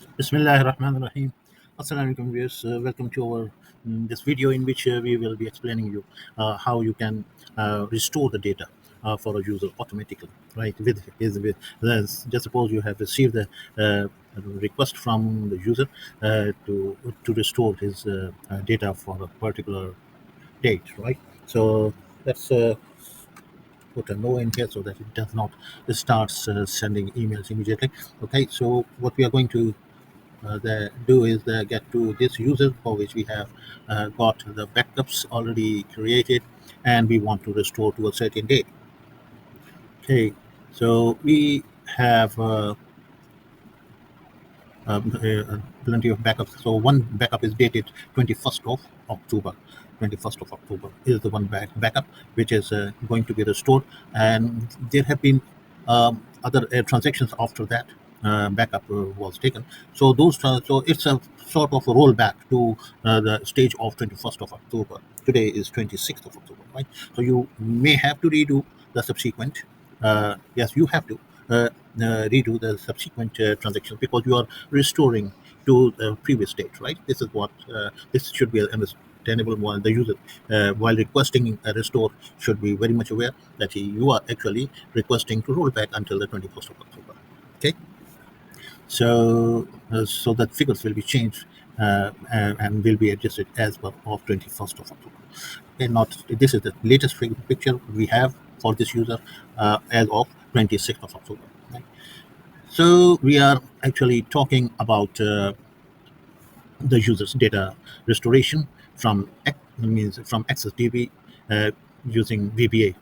Bismillahirrahmanirrahim. Assalamu alaikum viewers. Welcome to our this video in which we will be explaining you how you can restore the data for a user automatically. Right? Just suppose you have received a request from the user to restore his data for a particular date. Right? So let's put a no in here so that it does not starts sending emails immediately. Okay. So what we are going to do is get to this user for which we have got the backups already created and we want to restore to a certain date. Okay, so we have plenty of backups. So one backup is dated 21st of October. 21st of October is the one backup which is going to be restored, and there have been other transactions after that backup was taken. So so it's a sort of a rollback to the stage of 21st of October. Today is 26th of October, right? So you may have to redo the subsequent. Yes, you have to redo the subsequent transactions because you are restoring to the previous state, right? This is what this should be understandable. While the user, while requesting a restore, should be very much aware that you are actually requesting to roll back until the 21st of October. Okay, so that figures will be changed and will be adjusted as per of 21st of October. Okay, not this is the latest picture we have for this user as of 26th of October. Right? So we are actually talking about the user's data restoration means from AccessDB using VBA.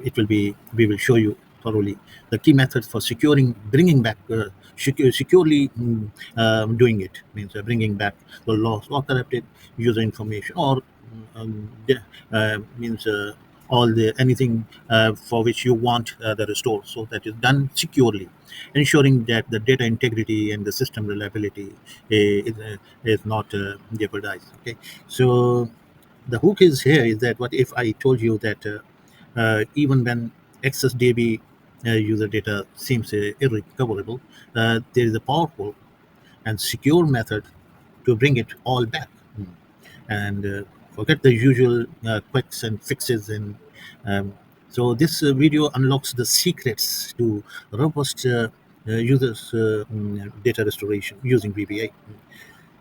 It will be we will show you thoroughly the key methods for securing bringing back securely doing it means bringing back the lost or corrupted user information or means all the anything for which you want the restore, so that is done securely, ensuring that the data integrity and the system reliability is not jeopardized. Okay, so the hook is here is that what if I told you that even when AccessDB user data seems irrecoverable, there is a powerful and secure method to bring it all back. And forget the usual quicks and fixes. And so this video unlocks the secrets to robust users data restoration using VBA.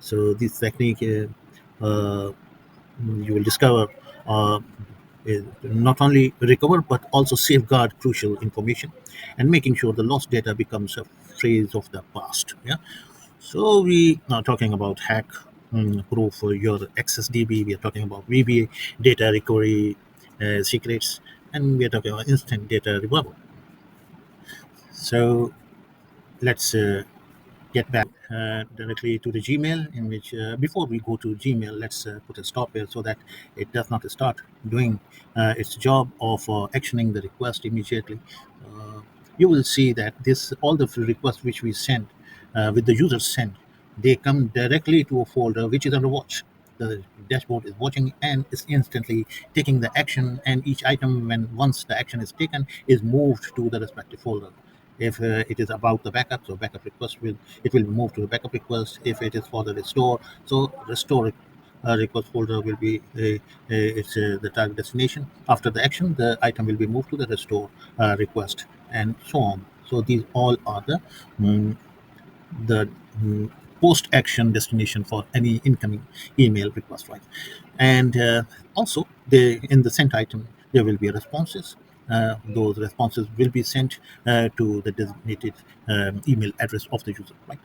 So this technique you will discover uh, not only recover but also safeguard crucial information and making sure the lost data becomes a phrase of the past. Yeah. So we are talking about hack proof for your AccessDB. We are talking about VBA data recovery secrets, and we are talking about instant data removal. So let's get back directly to the Gmail, in which before we go to Gmail, let's put a stop here so that it does not start doing its job of actioning the request immediately. Uh, you will see that this all the requests which we send with the user send, they come directly to a folder which is under watch. The dashboard is watching and is instantly taking the action, and each item, when once the action is taken, is moved to the respective folder. If it is about the backup, so backup request will be moved to the backup request. If it is for the restore, so restore request folder will be it's the target destination. After the action, the item will be moved to the restore request, and so on. So these all are mm, the post action destination for any incoming email request, right? And also the in the sent item there will be responses. Those responses will be sent to the designated email address of the user, right?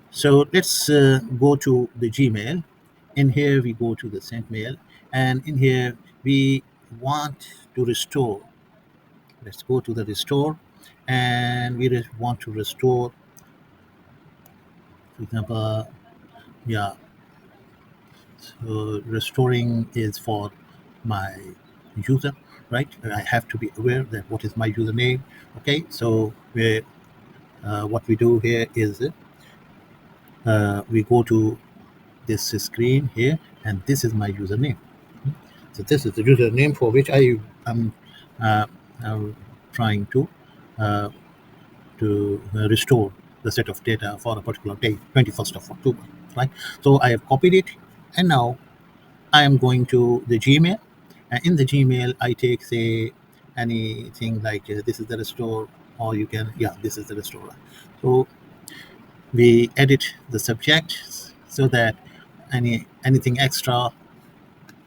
So let's go to the Gmail. In here we go to the sent mail, and in here we want to restore. Let's go to the restore, and we want to restore, for example, yeah. So restoring is for my user, right? I have to be aware that what is my username. Okay, so what we do here is we go to this screen here, and this is my username. So this is the username for which I am uh, trying uh, to restore. the set of data for a particular day, 21st of October, right? So I have copied it, and now I am going to the Gmail, and in the Gmail I take, say, anything like this is the restore, or you can, yeah, this is the restore. So we edit the subject so that anything extra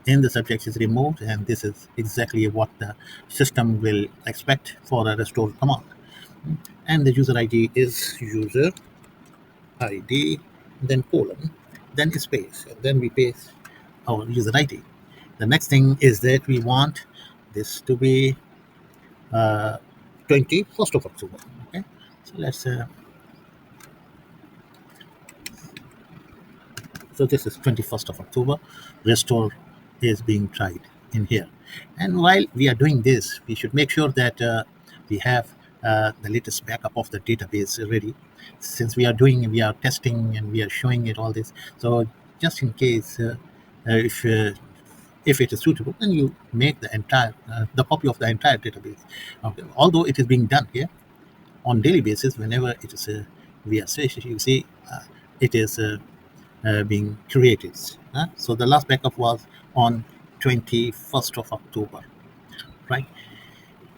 in the subject is removed, and this is exactly what the system will expect for a restore command. And the user ID is user ID, then colon, then space, and then we paste our user ID. The next thing is that we want this to be 21st of October. Okay, so let's so this is 21st of October. Restore is being tried in here. And while we are doing this, we should make sure that we have the latest backup of the database ready. Since we are testing and we are showing it all this. So just in case, if it is suitable, then you make the copy of the entire database. Okay. Although it is being done here on daily basis, whenever it is we are searching, you see it is being created. So the last backup was on 21st of October, right?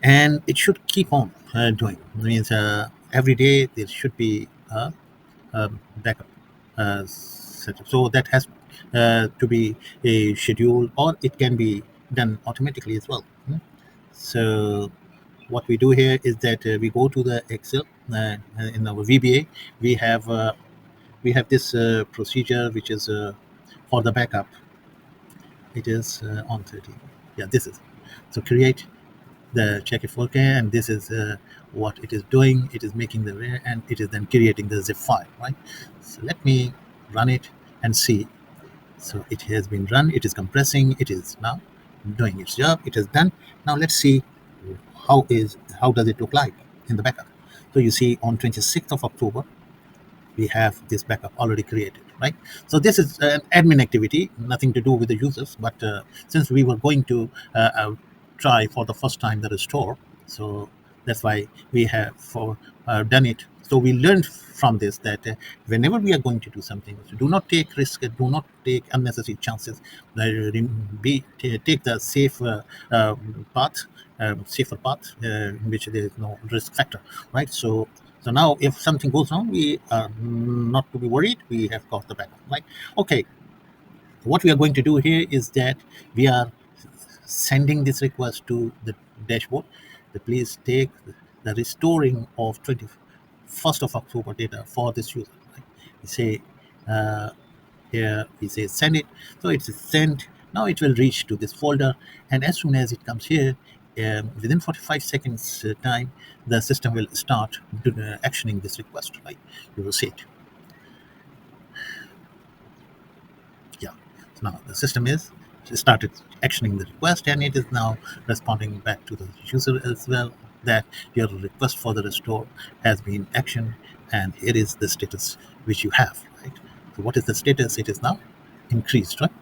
And it should keep on doing. It means every day there should be a backup setup. So that has to be a schedule, or it can be done automatically as well. So what we do here is that we go to the Excel in our VBA. We have this procedure which is for the backup. It is on 30. Yeah, this is. So create the check if okay, and this is what it is doing. It is making the and it is then creating the zip file, right? So let me run it and see. So it has been run. It is compressing. It is now doing its job. It is done. Now let's see how does it look like in the backup. So you see on 26th of October, we have this backup already created, right? So this is an admin activity, nothing to do with the users, but since we were going to try for the first time the restore, so that's why we have done it. So we learned from this that whenever we are going to do something, so do not take risk, do not take unnecessary chances, take the safe path, safer path in which there is no risk factor, right? So now if something goes wrong, we are not to be worried. We have got the backup, right? Okay. What we are going to do here is that we are sending this request to the dashboard. Please take the restoring of 21st of October data for this user. Right? We say uh, here we say send it. So it's sent. Now it will reach to this folder, and as soon as it comes here, within 45 seconds time, the system will start actioning this request. Right? You will see it. Yeah. So now the system is started actioning the request, and it is now responding back to the user as well that your request for the restore has been actioned, and here is the status which you have, right? So what is the status? It is now increased, right?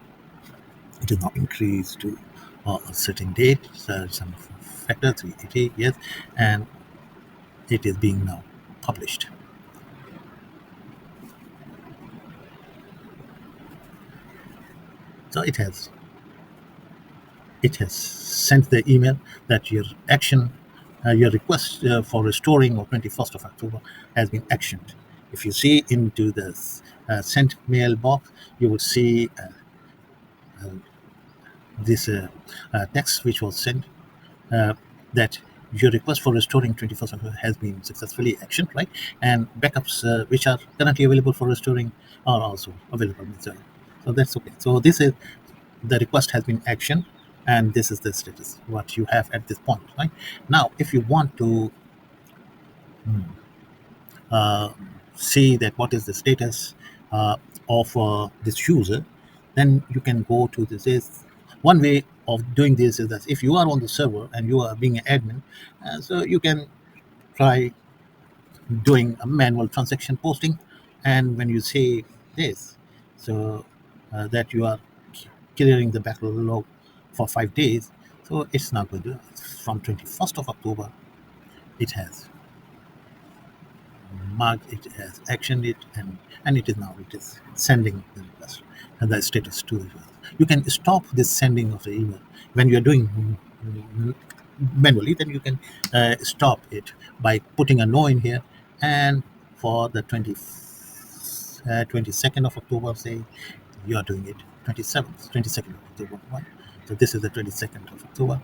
It is now increased to a certain date, so some factor 380, yes, and it is being now published. So it has sent the email that your action, your request for restoring of 21st of October has been actioned. If you see into the sent mail box, you will see this text which was sent that your request for restoring 21st October has been successfully actioned, right? And backups which are currently available for restoring are also available. So that's okay. So this is the request has been actioned, and this is the status what you have at this point, right? Now if you want to uh, see that what is the status of this user, then you can go to this. Is one way of doing this is that if you are on the server and you are being an admin, so you can try doing a manual transaction posting, and when you say this, so that you are clearing the backlog for 5 days, so it's not going to from 21st of October it has marked it as actioned it, and it is sending the request and the status to the user. You can stop this sending of the email when you're doing manually. Then you can stop it by putting a no in here, and for the 22nd of October, say you are doing it 22nd of October, right? So this is the 22nd of October,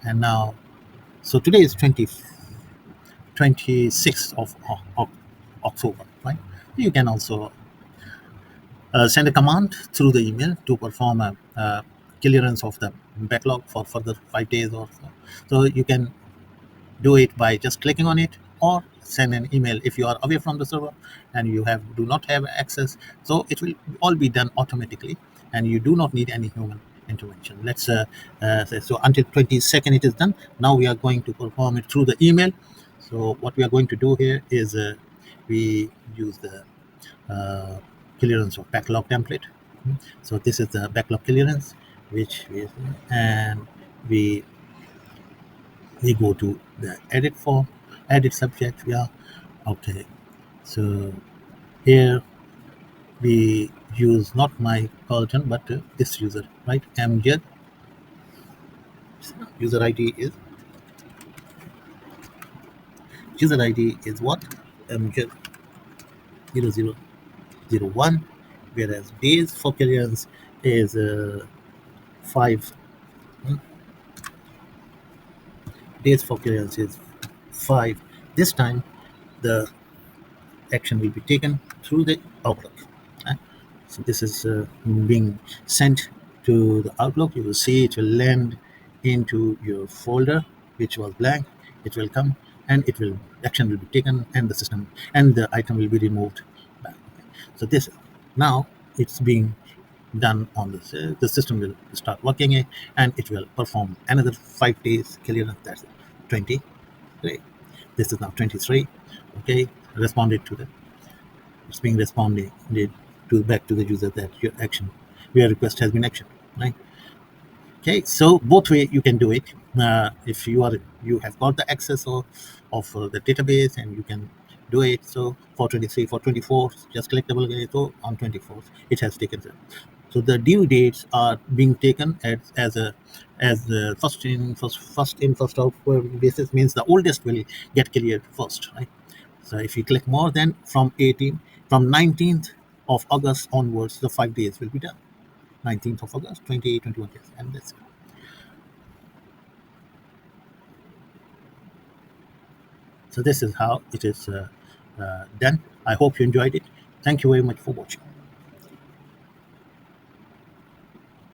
and now, so today is 26th of October, right? You can also send a command through the email to perform a clearance of the backlog for further 5 days or so. So you can do it by just clicking on it, or send an email if you are away from the server and you do not have access. So it will all be done automatically, and you do not need any human intervention. Let's so until 22nd it is done. Now we are going to perform it through the email. So what we are going to do here is we use the uh, clearance of backlog template. So this is the backlog clearance, which is, and we go to the edit form, edit subject. Yeah, okay. So here we use not my Carlton, but this user, right? Amjad. User ID is what? Amjad 0001, whereas days for clearance is 5. Days for clearance is 5. This time the action will be taken through the Outlook. Uh, So this is being sent to the Outlook. You will see it will land into your folder, which was blank. It will come, and action will be taken, and the item will be removed back. So this now it's being done on this. The system will start working it, and it will perform another 5 days clearance. That's 20. Great. This is now 23. Okay, responded to the it's being responded to back to the user that your request has been actioned, right? Okay, so both way you can do it. If you have got the access of the database, and you can do it. So for 23, for 24, just click double click. So on 24th it has taken them. So the due dates are being taken as the first out basis, means the oldest will get cleared first, right? So if you click more than from 19th of August onwards, the 5 days will be done. 19th of August, 20, 21 days, and that's it. So this is how it is done. I hope you enjoyed it. Thank you very much for watching.